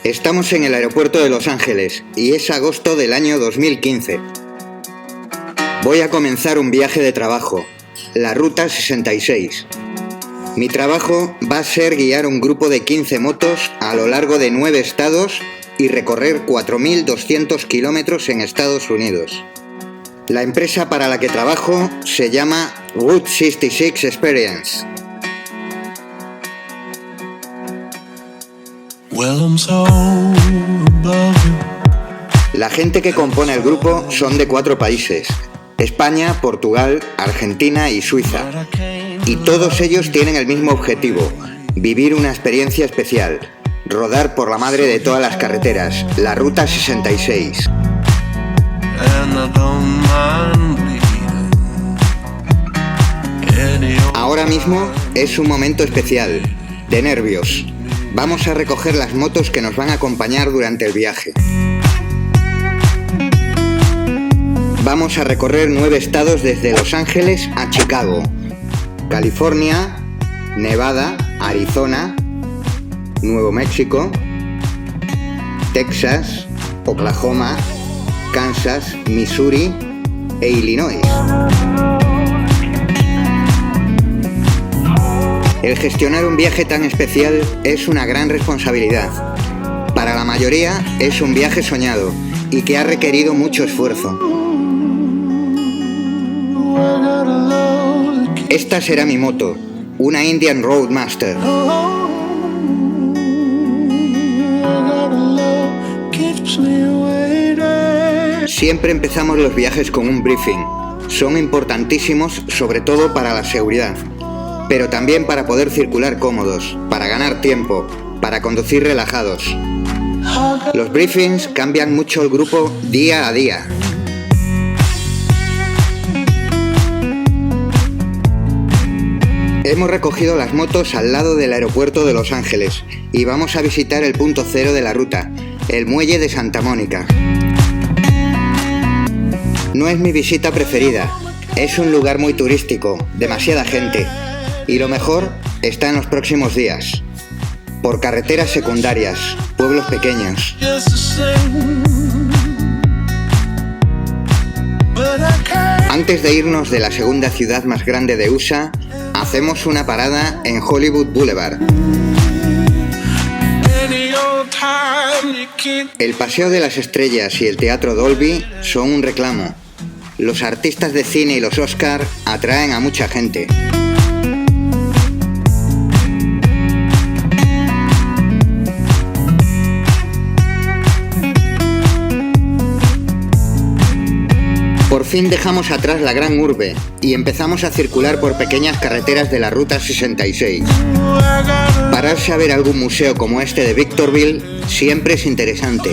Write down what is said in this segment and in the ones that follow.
Estamos en el aeropuerto de Los Ángeles y es agosto del año 2015. Voy a comenzar un viaje de trabajo, la Ruta 66. Mi trabajo va a ser guiar un grupo de 15 motos a lo largo de 9 estados y recorrer 4.200 kilómetros en Estados Unidos. La empresa para la que trabajo se llama Route 66 Experience. La gente que compone el grupo son de 4 países: España, Portugal, Argentina y Suiza. Y todos ellos tienen el mismo objetivo: vivir una experiencia especial, rodar por la madre de todas las carreteras, la Ruta 66. Ahora mismo es un momento especial, de nervios. Vamos a recoger las motos que nos van a acompañar durante el viaje. Vamos a recorrer 9 estados desde Los Ángeles a Chicago, California, Nevada, Arizona, Nuevo México, Texas, Oklahoma, Kansas, Missouri e Illinois. El gestionar un viaje tan especial es una gran responsabilidad. Para la mayoría es un viaje soñado y que ha requerido mucho esfuerzo. Esta será mi moto, una Indian Roadmaster. Siempre empezamos los viajes con un briefing. Son importantísimos, sobre todo para la seguridad, pero también para poder circular cómodos, para ganar tiempo, para conducir relajados. Los briefings cambian mucho el grupo día a día. Hemos recogido las motos al lado del aeropuerto de Los Ángeles y vamos a visitar el punto cero de la ruta, el muelle de Santa Mónica. No es mi visita preferida, es un lugar muy turístico, demasiada gente, y lo mejor está en los próximos días. Por carreteras secundarias, pueblos pequeños. Antes de irnos de la segunda ciudad más grande de USA, hacemos una parada en Hollywood Boulevard. El Paseo de las Estrellas y el Teatro Dolby son un reclamo. Los artistas de cine y los Oscar atraen a mucha gente. Por fin dejamos atrás la gran urbe y empezamos a circular por pequeñas carreteras de la Ruta 66. Pararse a ver algún museo como este de Victorville siempre es interesante.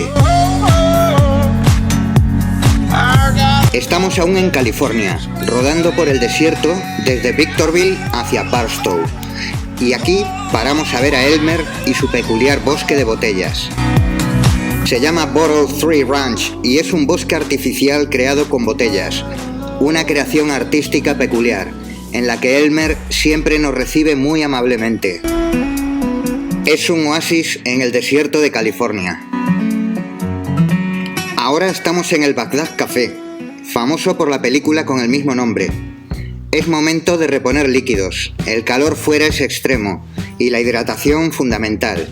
Estamos aún en California, rodando por el desierto desde Victorville hacia Barstow. Y aquí paramos a ver a Elmer y su peculiar bosque de botellas. Se llama Bottle 3 Ranch y es un bosque artificial creado con botellas, una creación artística peculiar, en la que Elmer siempre nos recibe muy amablemente. Es un oasis en el desierto de California. Ahora estamos en el Baghdad Café, famoso por la película con el mismo nombre. Es momento de reponer líquidos, el calor fuera es extremo y la hidratación fundamental.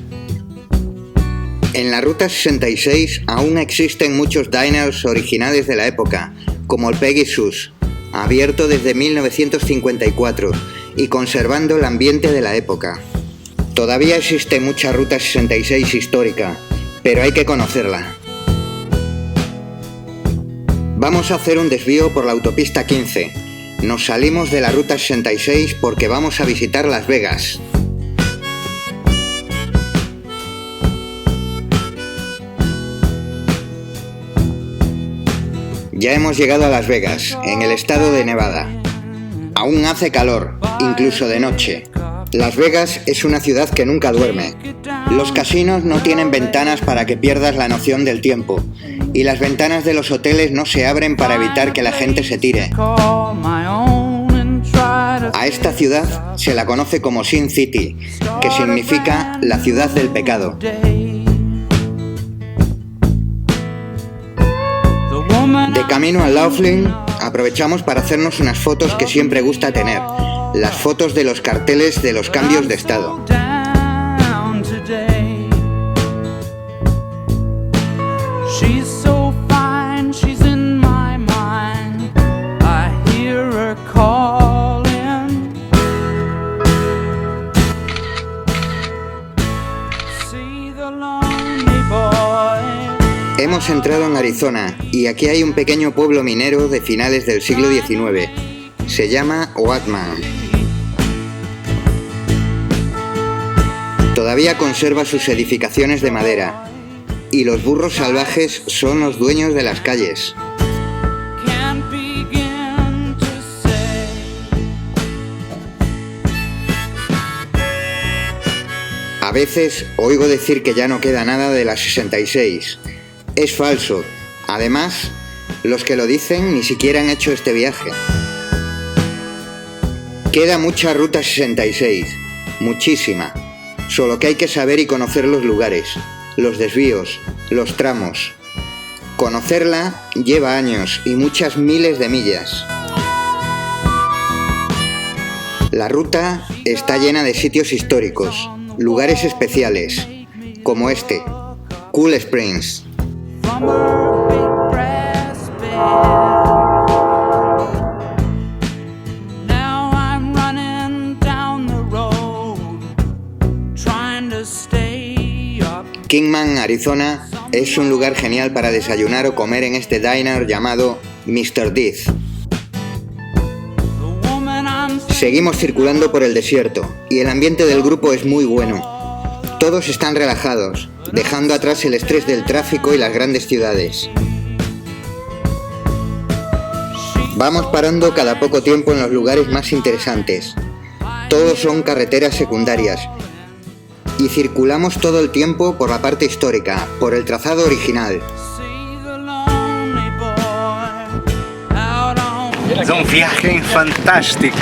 En la Ruta 66 aún existen muchos diners originales de la época, como el Peggy Sue's, abierto desde 1954 y conservando el ambiente de la época. Todavía existe mucha Ruta 66 histórica, pero hay que conocerla. Vamos a hacer un desvío por la autopista 15. Nos salimos de la Ruta 66 porque vamos a visitar Las Vegas. Ya hemos llegado a Las Vegas, en el estado de Nevada. Aún hace calor, incluso de noche. Las Vegas es una ciudad que nunca duerme. Los casinos no tienen ventanas para que pierdas la noción del tiempo, y las ventanas de los hoteles no se abren para evitar que la gente se tire. A esta ciudad se la conoce como Sin City, que significa la ciudad del pecado. camino a Laughlin, aprovechamos para hacernos unas fotos que siempre gusta tener, las fotos de los carteles de los cambios de estado. Hemos entrado en Arizona y aquí hay un pequeño pueblo minero de finales del siglo XIX. Se llama Oatman. Todavía conserva sus edificaciones de madera y los burros salvajes son los dueños de las calles. A veces oigo decir que ya no queda nada de la 66. Es falso. Además, los que lo dicen ni siquiera han hecho este viaje. Queda mucha Ruta 66, muchísima. Solo que hay que saber y conocer los lugares, los desvíos, los tramos. Conocerla lleva años y muchas miles de millas. La ruta está llena de sitios históricos, lugares especiales, como este, Cool Springs. Kingman, Arizona, es un lugar genial para desayunar o comer en este diner llamado Mr. Death. Seguimos circulando por el desierto y el ambiente del grupo es muy bueno. Todos están relajados, dejando atrás el estrés del tráfico y las grandes ciudades. Vamos parando cada poco tiempo en los lugares más interesantes. Todos son carreteras secundarias y circulamos todo el tiempo por la parte histórica, por el trazado original. Es un viaje fantástico.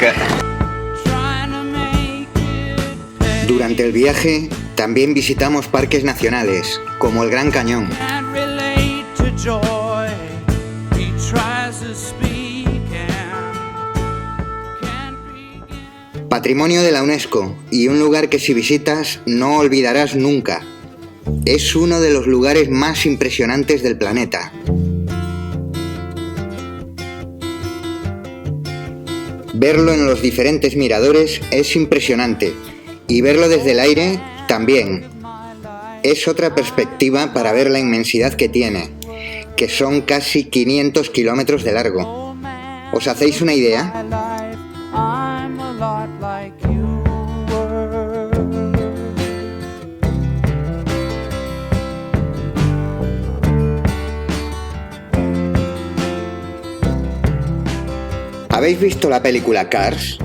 Durante el viaje también visitamos parques nacionales, como el Gran Cañón. Patrimonio de la UNESCO y un lugar que si visitas no olvidarás nunca. Es uno de los lugares más impresionantes del planeta. Verlo en los diferentes miradores es impresionante y verlo desde el aire también. Es otra perspectiva para ver la inmensidad que tiene, que son casi 500 kilómetros de largo. ¿Os hacéis una idea? ¿Habéis visto la película Cars?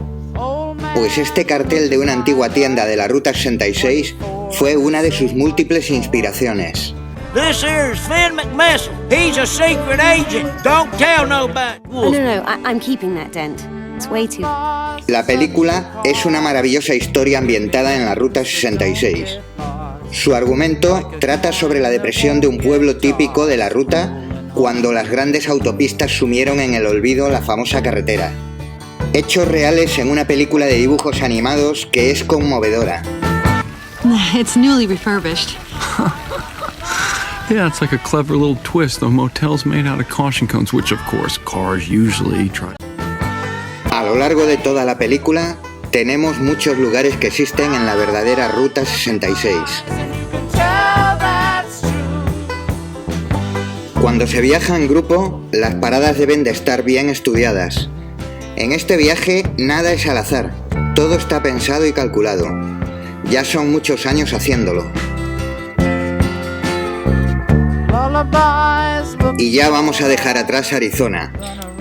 Pues este cartel de una antigua tienda de la Ruta 66 fue una de sus múltiples inspiraciones. This here's Finn McMissile. He's a secret agent. Don't tell nobody. No, I'm keeping that dent. It's way too... La película es una maravillosa historia ambientada en la Ruta 66. Su argumento trata sobre la depresión de un pueblo típico de la ruta cuando las grandes autopistas sumieron en el olvido la famosa carretera. Hechos reales en una película de dibujos animados que es conmovedora. It's newly refurbished. Yeah, it's like a clever little twist on motels made out of caution cones, which of course cars usually try. A lo largo de toda la película tenemos muchos lugares que existen en la verdadera Ruta 66. Cuando se viaja en grupo, las paradas deben de estar bien estudiadas. En este viaje nada es al azar, todo está pensado y calculado. Ya son muchos años haciéndolo. Y ya vamos a dejar atrás Arizona.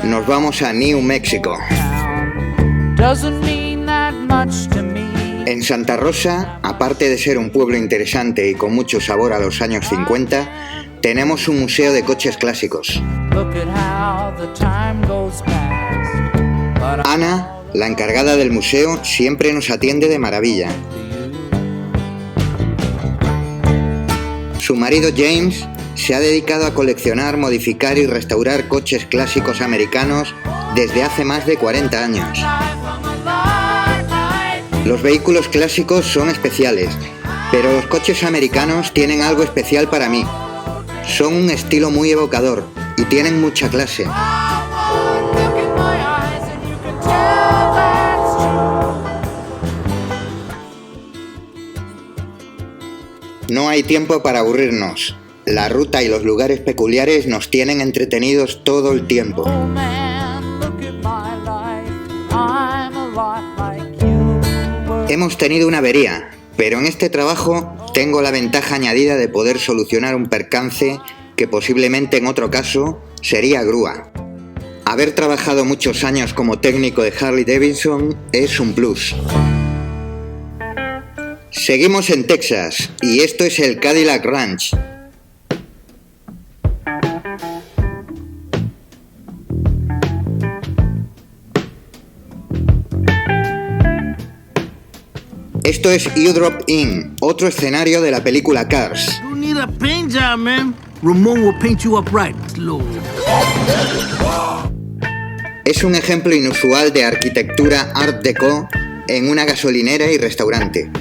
Nos vamos a New Mexico. En Santa Rosa, aparte de ser un pueblo interesante y con mucho sabor a los años 50, tenemos un museo de coches clásicos. Ana, la encargada del museo, siempre nos atiende de maravilla. Su marido James se ha dedicado a coleccionar, modificar y restaurar coches clásicos americanos desde hace más de 40 años. Los vehículos clásicos son especiales, pero los coches americanos tienen algo especial para mí. Son un estilo muy evocador y tienen mucha clase. No hay tiempo para aburrirnos. La ruta y los lugares peculiares nos tienen entretenidos todo el tiempo. Hemos tenido una avería, pero en este trabajo tengo la ventaja añadida de poder solucionar un percance que posiblemente en otro caso sería grúa. Haber trabajado muchos años como técnico de Harley Davidson es un plus. Seguimos en Texas y esto es el Cadillac Ranch. Esto es U-Drop Inn, otro escenario de la película Cars. You need a paint job, man. Ramon will paint you up right. Slow. Es un ejemplo inusual de arquitectura Art Deco en una gasolinera y restaurante.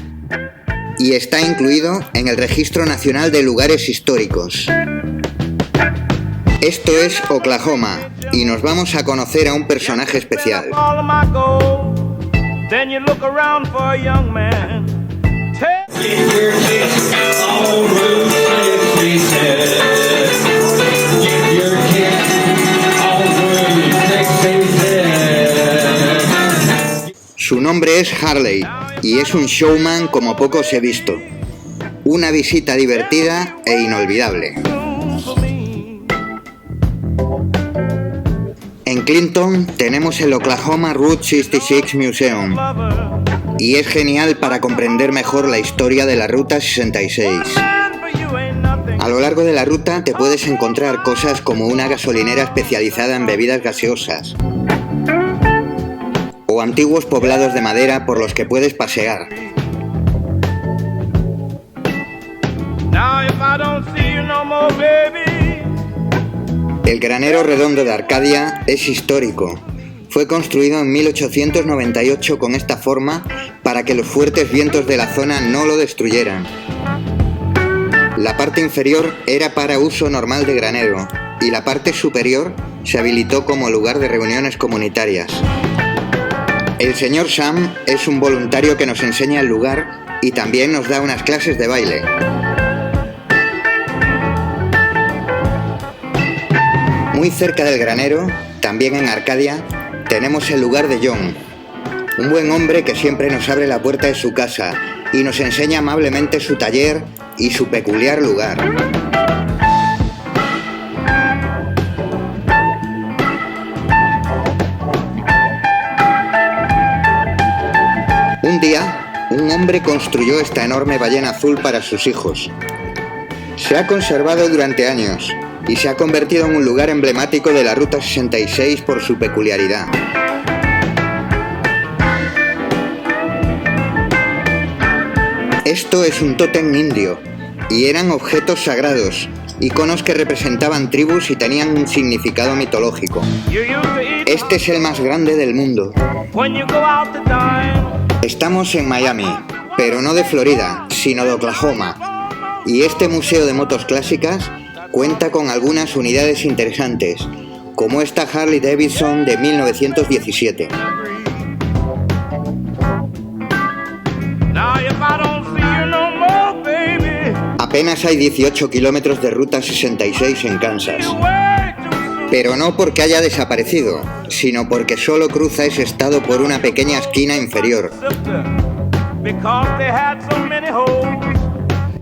Y está incluido en el Registro Nacional de Lugares Históricos. Esto es Oklahoma y nos vamos a conocer a un personaje especial. Su nombre es Harley y es un showman como pocos he visto. Una visita divertida e inolvidable. En Clinton tenemos el Oklahoma Route 66 Museum y es genial para comprender mejor la historia de la Ruta 66. A lo largo de la ruta te puedes encontrar cosas como una gasolinera especializada en bebidas gaseosas o antiguos poblados de madera por los que puedes pasear. El granero redondo de Arcadia es histórico. Fue construido en 1898 con esta forma para que los fuertes vientos de la zona no lo destruyeran. La parte inferior era para uso normal de granero y la parte superior se habilitó como lugar de reuniones comunitarias. El señor Sam es un voluntario que nos enseña el lugar y también nos da unas clases de baile. Muy cerca del granero, también en Arcadia, tenemos el lugar de John, un buen hombre que siempre nos abre la puerta de su casa y nos enseña amablemente su taller y su peculiar lugar. Un día, un hombre construyó esta enorme ballena azul para sus hijos. Se ha conservado durante años y se ha convertido en un lugar emblemático de la Ruta 66 por su peculiaridad. Esto es un tótem indio y eran objetos sagrados, iconos que representaban tribus y tenían un significado mitológico. Este es el más grande del mundo. Estamos en Miami, pero no de Florida, sino de Oklahoma. Y este museo de motos clásicas cuenta con algunas unidades interesantes, como esta Harley Davidson de 1917. Apenas hay 18 kilómetros de Ruta 66 en Kansas. Pero no porque haya desaparecido, sino porque solo cruza ese estado por una pequeña esquina inferior.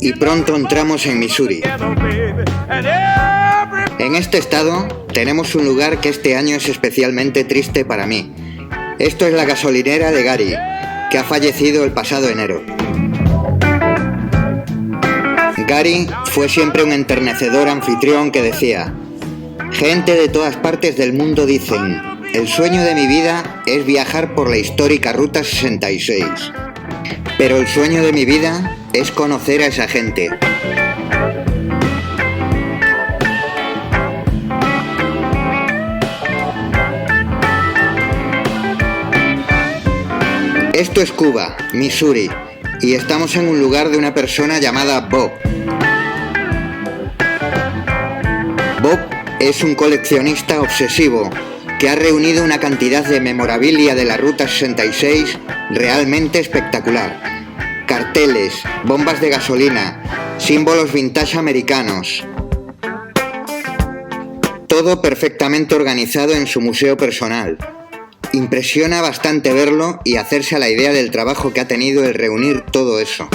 Y pronto entramos en Missouri. En este estado tenemos un lugar que este año es especialmente triste para mí. Esto es la gasolinera de Gary, que ha fallecido el pasado enero. Gary fue siempre un enternecedor anfitrión que decía: gente de todas partes del mundo dicen, el sueño de mi vida es viajar por la histórica Ruta 66. Pero el sueño de mi vida es conocer a esa gente. Esto es Cuba, Missouri, y estamos en un lugar de una persona llamada Bob. Bob es un coleccionista obsesivo que ha reunido una cantidad de memorabilia de la Ruta 66 realmente espectacular. Carteles, bombas de gasolina, símbolos vintage americanos. Todo perfectamente organizado en su museo personal. Impresiona bastante verlo y hacerse a la idea del trabajo que ha tenido el reunir todo eso.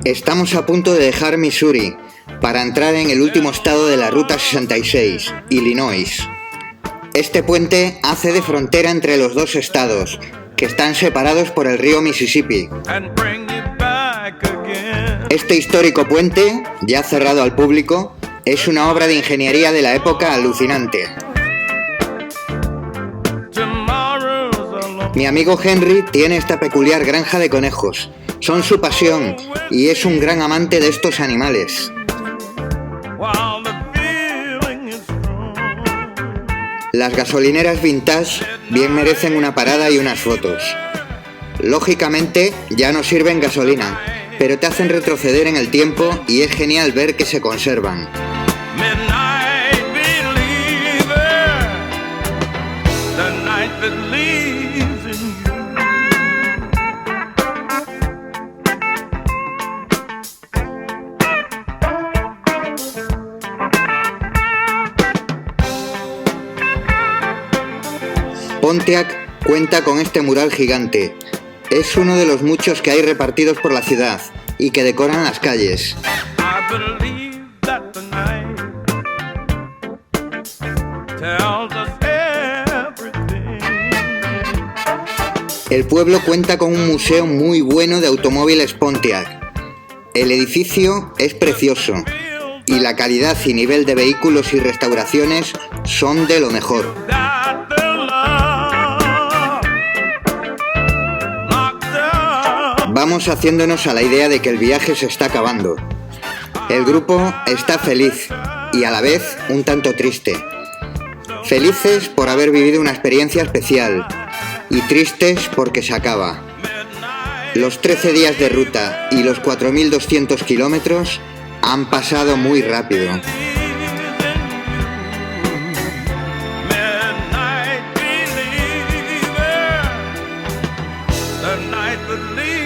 Estamos a punto de dejar Missouri para entrar en el último estado de la Ruta 66, Illinois. Este puente hace de frontera entre los dos estados, que están separados por el río Mississippi. Este histórico puente, ya cerrado al público, es una obra de ingeniería de la época alucinante. Mi amigo Henry tiene esta peculiar granja de conejos. Son su pasión y es un gran amante de estos animales. Las gasolineras vintage bien merecen una parada y unas fotos. Lógicamente ya no sirven gasolina, pero te hacen retroceder en el tiempo y es genial ver que se conservan. Pontiac cuenta con este mural gigante. Es uno de los muchos que hay repartidos por la ciudad y que decoran las calles. El pueblo cuenta con un museo muy bueno de automóviles Pontiac. El edificio es precioso y la calidad y nivel de vehículos y restauraciones son de lo mejor. Vamos haciéndonos a la idea de que el viaje se está acabando. El grupo está feliz y a la vez un tanto triste. Felices por haber vivido una experiencia especial y tristes porque se acaba. Los 13 días de ruta y los 4.200 kilómetros han pasado muy rápido. Believe